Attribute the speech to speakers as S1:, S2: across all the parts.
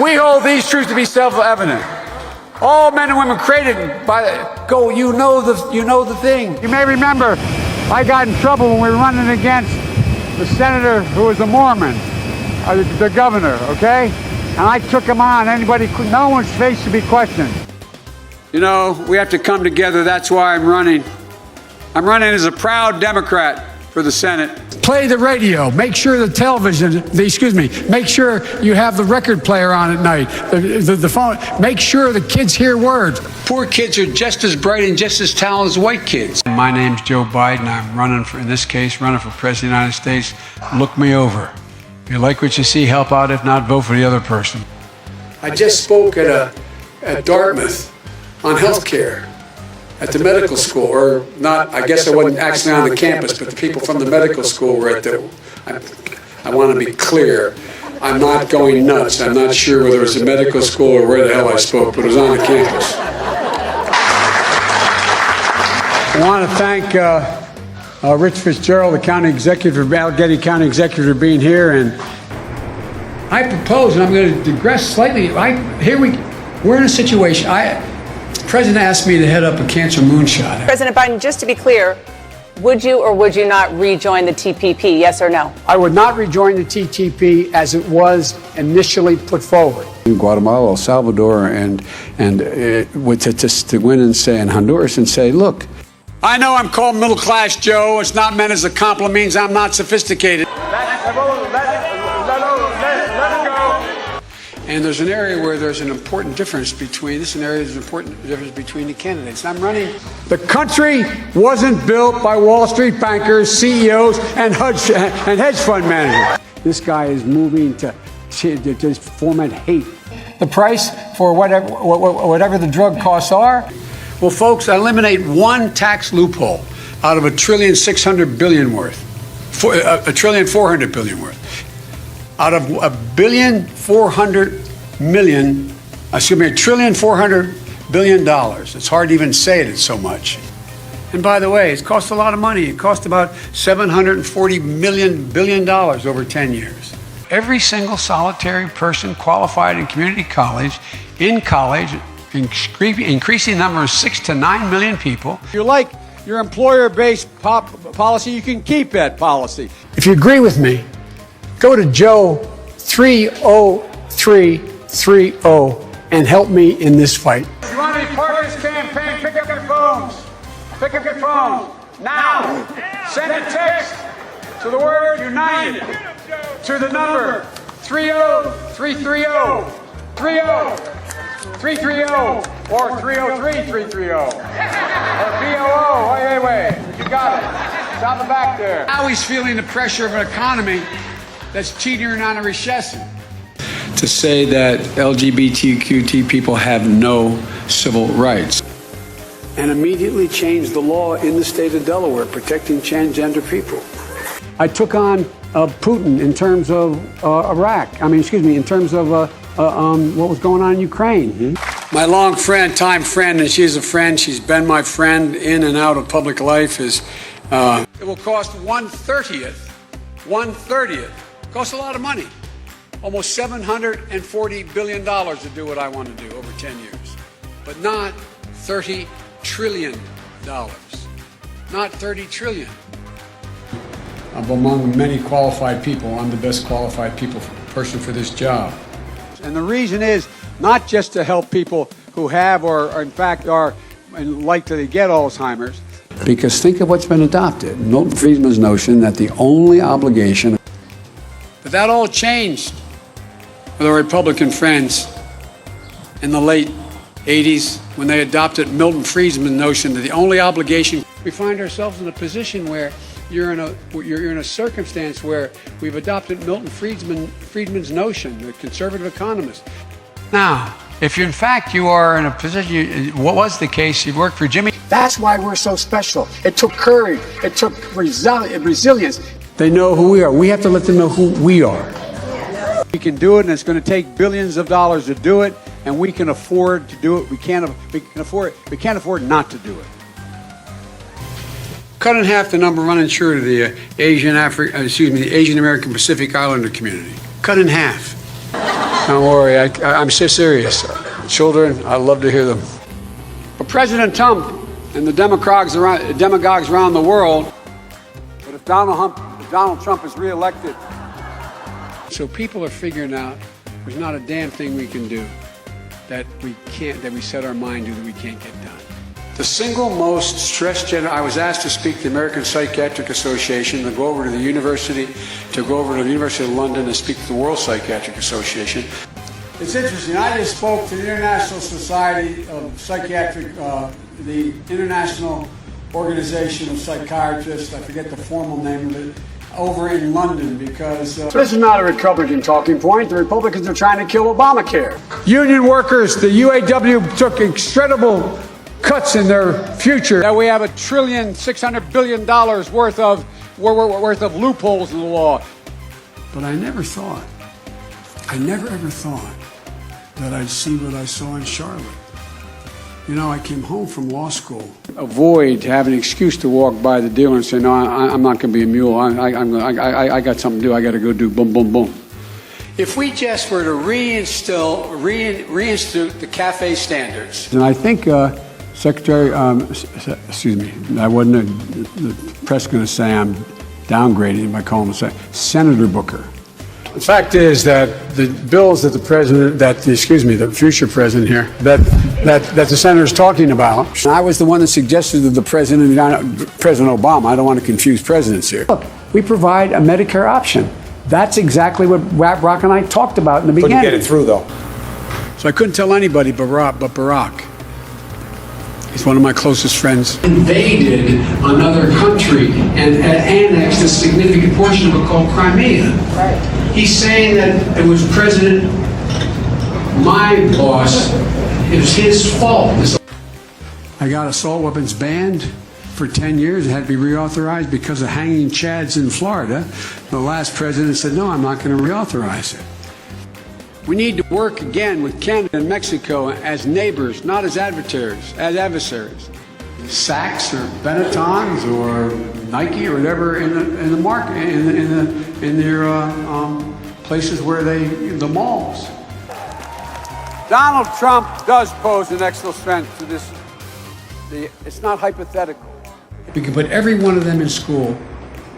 S1: We hold these truths to be self-evident. All men and women created by you know the thing.
S2: You may remember I got in trouble when we were running against the senator who was a Mormon, the governor, okay? And I took him on. No one's face should be questioned.
S1: You know, we have to come together. That's why I'm running. I'm running as a proud Democrat for the Senate. Play the radio. Make sure the television, make sure you have the record player on at night, the phone. Make sure the kids hear words. Poor kids are just as bright and just as talented as white kids. My name's Joe Biden. I'm running for President of the United States. Look me over. If you like what you see, help out. If not, vote for the other person. I just spoke at Dartmouth on health care. At the medical school, or not, I guess I wasn't actually on the campus, but the people from the medical school were at the, I want to be clear, I'm not going nuts. I'm not sure whether it was a medical school or where the hell I spoke, but it was on the campus. I want to thank Rich Fitzgerald, the county executive, Allegheny County executive, for being here, and I propose, and I'm going to digress slightly, we're in a situation, the president asked me to head up a cancer moonshot.
S3: President Biden, just to be clear, would you or would you not rejoin the TPP, yes or no?
S1: I would not rejoin the TPP as it was initially put forward. In Guatemala, El Salvador, and to win and say in Honduras and say, look, I know I'm called middle class, Joe. It's not meant as a compliment. It means I'm not sophisticated. And there's an area where there's an important difference between the candidates. I'm running. The country wasn't built by Wall Street bankers, CEOs, and hedge fund managers. This guy is moving to just foment hate. The price for whatever the drug costs are. Well, folks, eliminate one tax loophole out of $1.6 trillion worth, $1.4 trillion worth. Out of $1.4 billion. It's hard to even say it, it's so much. And by the way, it's cost a lot of money. It cost about $740 billion over 10 years. Every single solitary person qualified in community college, increasing the number of 6 to 9 million people.
S2: If you like your employer-based policy, you can keep that policy.
S1: If you agree with me, go to Joe 30330 and help me in this fight.
S2: If you want to be part of this campaign, pick up your phones. Pick up your phone now. Send a text to the word United to the number 30330 30330 or 303-330 or BOO. Wait. You got it. It's on the back there.
S1: Now he's feeling the pressure of an economy that's teetering on a recession. To say that LGBTQ people have no civil rights. And immediately changed the law in the state of Delaware protecting transgender people. I took on Putin in terms of in terms of what was going on in Ukraine. My long friend, time friend, and she's a friend, she's been my friend in and out of public life, it will cost 1/30th. Costs a lot of money. Almost $740 billion to do what I want to do over 10 years. But not $30 trillion. Not $30 trillion. Among many qualified people, I'm the best qualified person for this job.
S2: And the reason is not just to help people who have or in fact are likely to get Alzheimer's.
S1: Because think of what's been adopted. Milton Friedman's notion that the only obligation. But that all changed with our Republican friends in the late 80s when they adopted Milton Friedman's notion that the only obligation. We find ourselves in a position where you're in a circumstance where we've adopted Milton Friedman's notion, the conservative economist. Now, if in fact you are in a position, what was the case, you worked for Jimmy. That's why we're so special. It took courage. It took resilience. They know who we are. We have to let them know who we are.
S2: We can do it, and it's going to take billions of dollars to do it, and we can afford to do it. We can't afford not to do it.
S1: Cut in half the number of uninsured of the Asian American Pacific Islander community. Cut in half. Don't worry, I'm so serious. Children, I love to hear them. But President Trump and the demagogues around the world, but if Donald Trump is reelected, so people are figuring out there's not a damn thing we can do that we set our mind to that we can't get done. The single most stressed I was asked to speak to the American Psychiatric Association, to go over to the University of London and speak to the World Psychiatric Association. It's interesting. I just spoke to the International Society of Psychiatric, the International Organization of Psychiatrists, I forget the formal name of it, over in London because this is not a Republican talking point. The Republicans are trying to kill Obamacare. Union workers, the UAW took incredible cuts in their future. That we have $1.6 trillion worth of loopholes in the law. But I never ever thought that I'd see what I saw in Charlotte. You know, I came home from law school. Avoid having an excuse to walk by the dealer and say, no, I'm not going to be a mule. I got something to do. I got to go do boom, boom, boom. If we just were to reinstitute the Gaffe standards. And I think Secretary, excuse me, I wasn't the press going to say I'm downgrading him by calling him Senator Booker. The fact is that the bills that the future president here, that the senator is talking about, I was the one that suggested to the President Obama, I don't want to confuse presidents here. Look, we provide a Medicare option. That's exactly what Barack and I talked about in the beginning.
S4: Couldn't get it through, though.
S1: So I couldn't tell anybody but Barack. He's one of my closest friends. Invaded another country and annexed a significant portion of it called Crimea. Right. He's saying that it was my boss, it was his fault. I got assault weapons banned for 10 years. It had to be reauthorized because of hanging chads in Florida. The last president said, no, I'm not going to reauthorize it. We need to work again with Canada and Mexico as neighbors, not as adversaries. Saks or Benettons or Nike or whatever in the market in their places where the malls. Donald Trump does pose an extra threat to this. It's not hypothetical. We can put every one of them in school,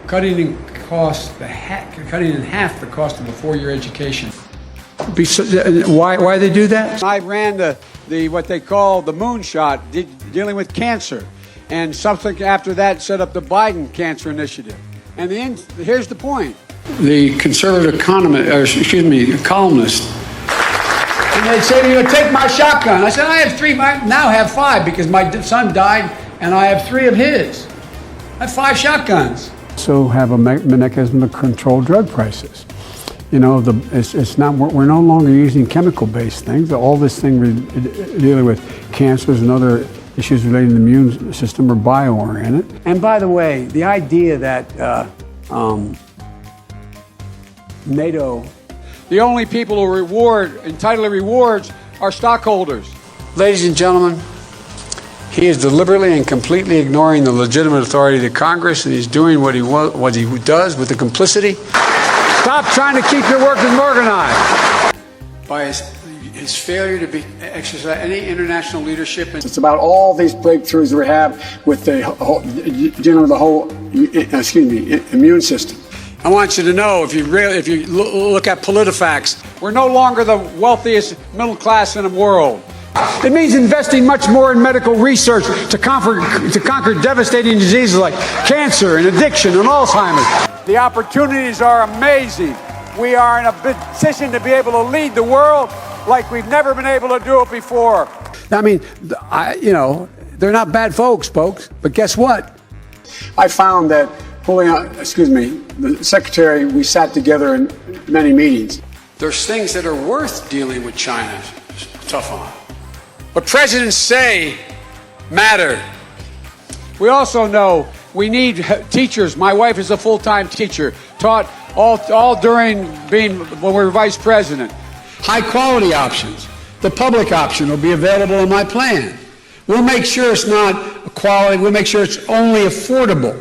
S1: cutting in half the cost of a four-year education. Why they do that? I ran the what they call the moonshot, dealing with cancer, and something after that set up the Biden Cancer Initiative. And here's the point: the conservative columnist, and they'd say to me, "Take my shotgun." I said, "I have three. I now have five because my son died, and I have three of his. I have 5 shotguns." So have a mechanism to control drug prices. You know, it's not. We're no longer using chemical-based things. All this thing we're dealing with cancers and other issues relating to the immune system are bio-oriented. And by the way, the idea that NATO, the only people who entitled to rewards are stockholders. Ladies and gentlemen, he is deliberately and completely ignoring the legitimate authority of the Congress, and he's doing what he does with the complicity. Stop trying to keep your workers organized. By his failure to exercise any international leadership. It's about all these breakthroughs we have with the whole immune system. I want you to know, if you look at PolitiFacts, we're no longer the wealthiest middle class in the world. It means investing much more in medical research to conquer devastating diseases like cancer and addiction and Alzheimer's. The opportunities are amazing. We are in a position to be able to lead the world like we've never been able to do it before. I mean, they're not bad folks, but guess what? I found that the secretary, we sat together in many meetings. There's things that are worth dealing with China tough on. What presidents say matter. We also know we need teachers. My wife is a full-time teacher, taught all during when we were vice president. High-quality options. The public option will be available in my plan. We'll make sure it's not quality. We'll make sure it's only affordable.